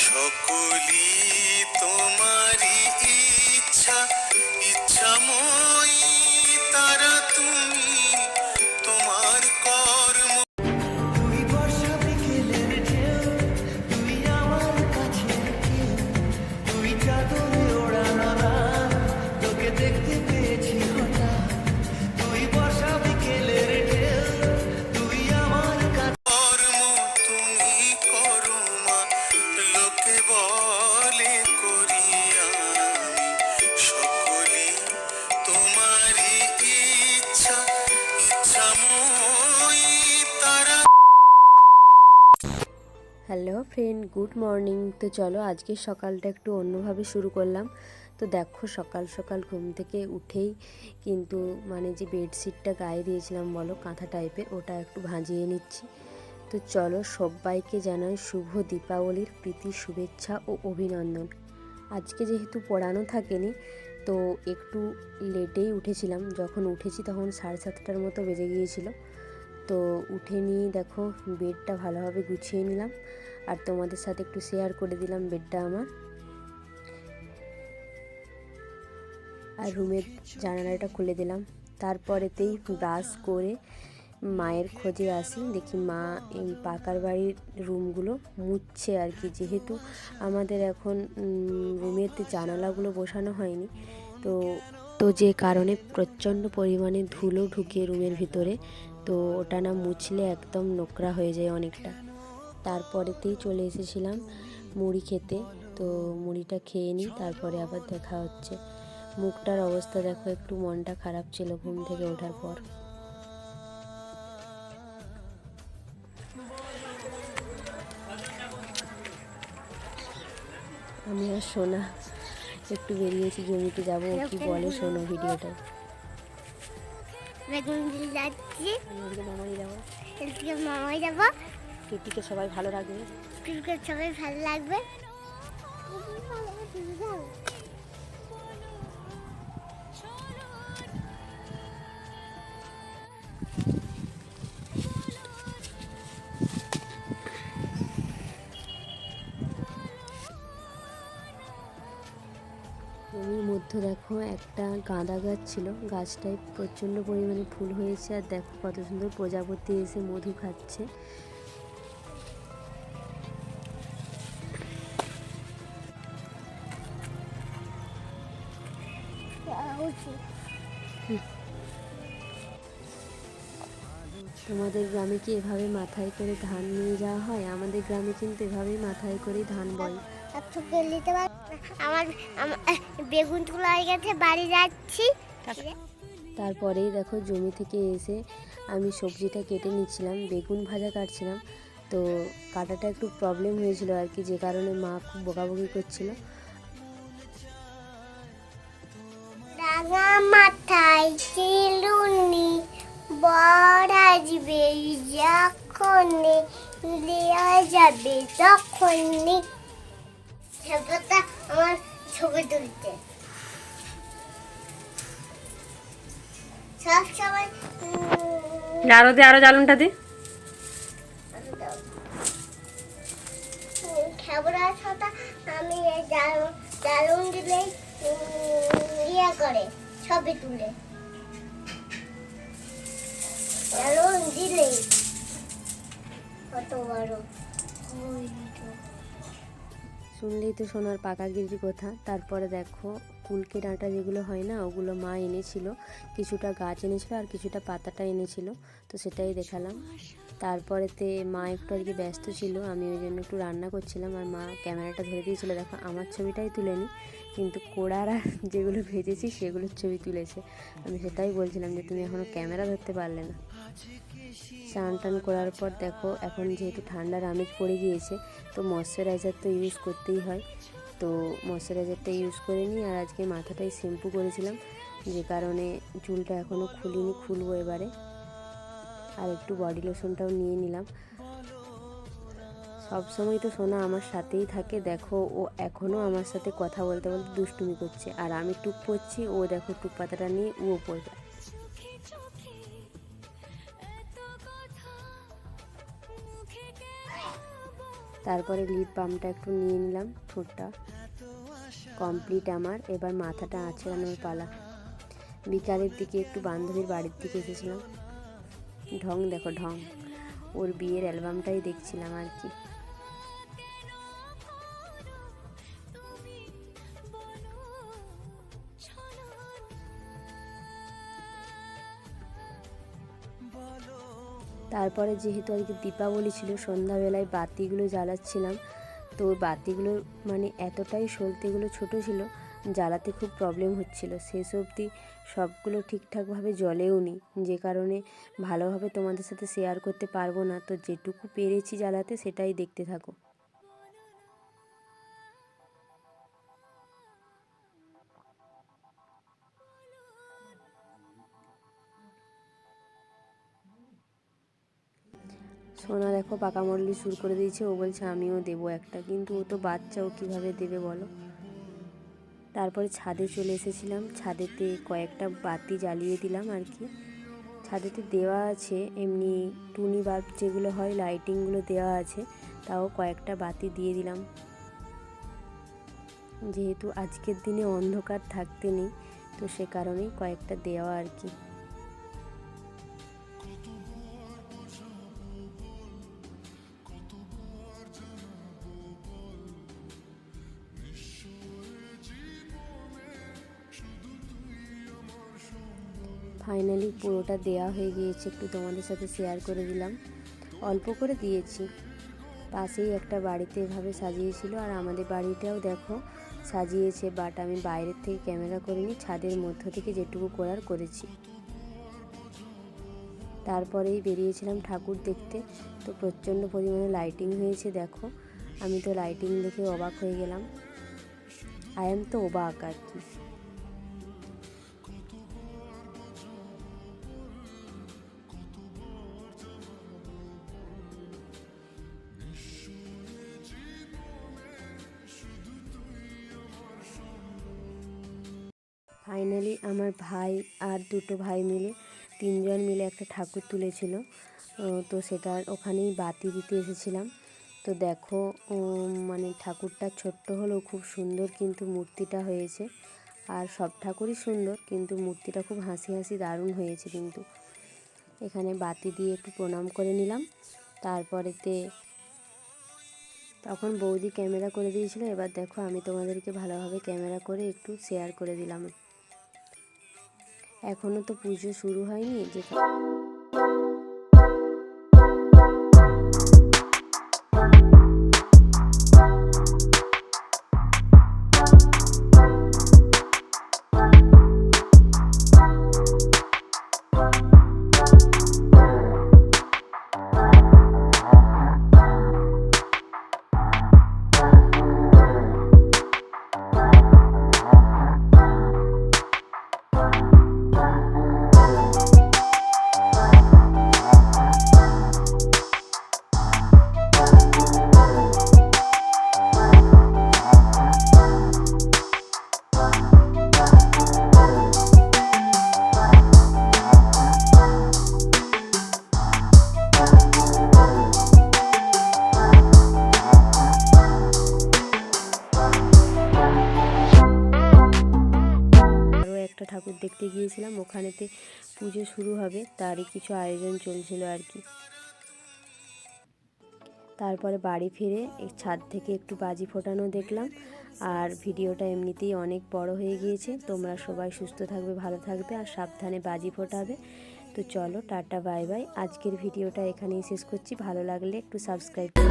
সকলি তোমারি ইচ্ছা, ইচ্ছাময়ী তারা তুমি, তোমার কর্ম। তুই বর্ষা বিকেলের ঢেউ, তুই আমার কাছে কেউ, তুই চাদরে ওড়ানো রাত, তোকে দেখতে পেয়েছি হঠাৎ। তুই বর্ষা বিকেলের ঢেউ, তুই আমার কাছে। কর্ম তুমি করো মা, লোকে বলে করি আমি, সকলি তোমারি ইচ্ছা, ইচ্ছাময়ী তারা। Hello friend, good morning. তো চলো আজকে সকালটা একটু অন্যভাবে শুরু করলাম। তো দেখো সকাল সকাল ঘুম থেকে উঠেই কিন্তু মানে যে বেডশিটটা গায়ে দিয়েছিলাম বলো কাঁথা টাইপের, ওটা একটু ভাঁজিয়ে নিচ্ছি। তো চলো সবাইকে জানাই শুভ দীপাবলির প্রীতি শুভেচ্ছা ও অভিনন্দন। আজকে যেহেতু পড়ানো থাকেনি তো একটু লেটেই উঠেছিলাম। যখন উঠেছি তখন 7:30টার মতো বেজে গিয়েছিল। তো উঠে নিয়ে দেখো বেডটা ভালোভাবে গুছিয়ে নিলাম আর তোমাদের সাথে একটু শেয়ার করে দিলাম বেডটা আমার। আর রুমের জানালাটা খুলে দিলাম। তারপরেতেই ব্রাশ করে মায়ের খোঁজে আসি, দেখি মা এই পাকার বাড়ির রুমগুলো মুছছে আর কি। যেহেতু আমাদের এখন রুমের জানালাগুলো বসানো হয়নি তো তো যে কারণে প্রচণ্ড পরিমাণে ধুলো ঢুকে রুমের ভিতরে, তো ওটা না মুছলে একদম নোংরা হয়ে যায় অনেকটা। তারপরেতেই চলে এসেছিলাম মুড়ি খেতে। তো মুড়িটা খেয়ে নিই, তারপরে আবার দেখা হচ্ছে। মুখটার অবস্থা দেখো, একটু মনটা খারাপ ছিল ঘুম থেকে ওঠার পর। আমি আর সোনা একটু বেরিয়েছি, জমিতে যাবো। ও কি বলে শোনো ভিডিওটায়। যাচ্ছি, মামাই যাবো, মামাই যাবো, কিটিকে সবাই ভালো রাখবে। সবাই ভালো লাগবে। জমির মধ্যে দেখো একটা গাঁদা গাছ ছিল, গাছটায় প্রচণ্ড পরিমাণে ফুল হয়েছে। আর দেখো কত সুন্দর প্রজাপতি এসে মধু খাচ্ছে। তোমাদের গ্রামে কি এভাবে মাথায় করে ধান নিয়ে যাওয়া হয়? আমাদের গ্রামে কিন্তু এভাবেই মাথায় করে ধান বয়। আমার বেগুন তোলা হয়ে গেছে, বাড়ি যাচ্ছি। তারপরেই দেখো জমি থেকে এসে আমি সবজিটা কেটে নিচ্ছিলাম, বেগুন ভাজা কাটছিলাম। তো কাটাটা একটু প্রবলেম হয়েছিল আর কি, যে কারণে মা খুব বকাবকি করছিল। রাঙা মাথায় চিলুনি, বর আসবে যখনই, দেওয়া যাবে তখনই। আমার ছবি তুলতে সব সময় আরো দে, আরো জ্বালনটা দে। খেবড়া ছাতা আমি জ্বালন দিলে ইয়ে করে ছবি তুলে, জ্বালন দিলে কত বড়। শুনলেই তো সোনার পাকাগিরির কথা। তারপরে দেখো কুলকে ডাঁটা যেগুলো হয় না, ওগুলো মা এনেছিল। কিছুটা গাছ এনেছিল আর কিছুটা পাতাটা এনেছিল, তো সেটাই দেখালাম। তারপরেতে মা একটু আর কি ব্যস্ত ছিল, আমি ওই জন্য একটু রান্না করছিলাম আর মা ক্যামেরাটা ধরে দিয়েছিল। দেখো আমার ছবিটাই তুলেনি, কিন্তু কোড়ারা যেগুলো ভেজেছি সেগুলোর ছবি তুলেছে। আমি সেটাই বলছিলাম যে তুমি এখনও ক্যামেরা ধরতে পারলে না। স্নান টান করার পর দেখো এখন যেহেতু ঠান্ডার আমেজ পড়ে গিয়েছে তো ময়শ্চারাইজার তো ইউজ করতেই হয়। তো ময়শ্চারাইজারটা ইউজ করে নিই। আর আজকে মাথাটাই শ্যাম্পু করেছিলাম, যে কারণে চুলটা এখনও খুলিনি, খুলবো এবারে। আর একটু বডি লোশনটাও নিয়ে নিলাম। সবসময় তো সোনা আমার সাথেই থাকে, দেখো ও এখনও আমার সাথে কথা বলতে বলতে দুষ্টুমি করছে। আর আমি টুক পড়ছি, ও দেখো টুক পাতাটা নিয়ে ও পড়বে। তারপরে লিপ বামটা একটু নিয়ে নিলাম, ঠোঁটটা কমপ্লিট আমার। এবার মাথাটা আঁচড়ানোর পালা। বিকালের দিকে একটু বান্ধবীর বাড়ির দিকে এসেছিলাম। ঢং দেখো ঢং, ওর বিয়ের অ্যালবামটাই দেখছিলাম আর কি। তারপরে যেহেতু আজকে দীপাবলি ছিল, সন্ধ্যাবেলায় বাতিগুলো জ্বালাচ্ছিলাম। তো ওই বাতিগুলো মানে এতটাই সলতেগুলো ছোট ছিল, জ্বালাতে খুব প্রবলেম হচ্ছিল। শেষ অবধি সবগুলো ঠিকঠাকভাবে জ্বলেও নি, যে কারণে ভালোভাবে তোমাদের সাথে শেয়ার করতে পারবো না। তো যেটুকু পেরেছি জ্বালাতে সেটাই দেখতে থাকো। সোনা দেখো পাকা মডেলি শুরু করে দিয়েছে। ও বলছে আমিও দেবো একটা, কিন্তু ও তো বাচ্চা, ও কীভাবে দেবে বলো। তারপরে ছাদে চলে এসেছিলাম। ছাদেতে কয়েকটা বাতি জ্বালিয়ে দিলাম আর কি। ছাদেতে দেওয়া আছে এমনি টুনি বাল্ব যেগুলো হয়, লাইটিংগুলো দেওয়া আছে, তাও কয়েকটা বাতি দিয়ে দিলাম। যেহেতু আজকের দিনে অন্ধকার থাকতে নেই, তো সে কারণেই কয়েকটা দেওয়া আর কি। ফাইনালি পুরোটা দেওয়া হয়ে গিয়েছে, একটু তোমাদের সাথে শেয়ার করে দিলাম। অল্প করে দিয়েছি। পাশেই একটা বাড়িতে এভাবে সাজিয়েছিল, আর আমাদের বাড়িটাও দেখো সাজিয়েছে, বাট আমি বাইরের থেকে ক্যামেরা করিনি, ছাদের মধ্য থেকে যেটুকু করার করেছি। তারপরেই বেরিয়েছিলাম ঠাকুর দেখতে। তো প্রচণ্ড পরিমাণে লাইটিং হয়েছে দেখো। আমি তো লাইটিং দেখে অবাক হয়ে গেলাম। আই এম তো অবাক আর কি। ফাইনালি আমার ভাই আর দুটো ভাই মিলে, তিনজন মিলে একটা ঠাকুর তুলেছিল। তো সেটা ওখানেই বাতি দিতে এসেছিলাম। তো দেখো মানে ঠাকুরটা ছোট্ট হলেও খুব সুন্দর কিন্তু মূর্তিটা হয়েছে। আর সব ঠাকুরই সুন্দর, কিন্তু মূর্তিটা খুব হাসি হাসি দারুণ হয়েছে। কিন্তু এখানে বাতি দিয়ে একটু প্রণাম করে নিলাম। তারপরেতে তখন বৌদি ক্যামেরা করে দিয়েছিল। এবার দেখো আমি তোমাদেরকে ভালোভাবে ক্যামেরা করে একটু শেয়ার করে দিলাম। এখনও তো পুজো শুরু হয়নি, যে একটা ঠাকুর দেখতে গিয়েছিলাম, ওখানেতে পুজো শুরু হবে তারই কিছু আয়োজন চলছিল আর কি। তারপরে বাড়ি ফিরে ছাদ থেকে একটু বাজি ফোটানো দেখলাম। আর ভিডিওটা এমনিতেই অনেক বড় হয়ে গিয়েছে। তোমরা সবাই সুস্থ থাকবে, ভালো থাকবে, আর সাবধানে বাজি ফোটাবে। তো চলো টাটা বাই বাই। আজকের ভিডিওটা এখানেই শেষ করছি। ভালো লাগলে একটু সাবস্ক্রাইব করো।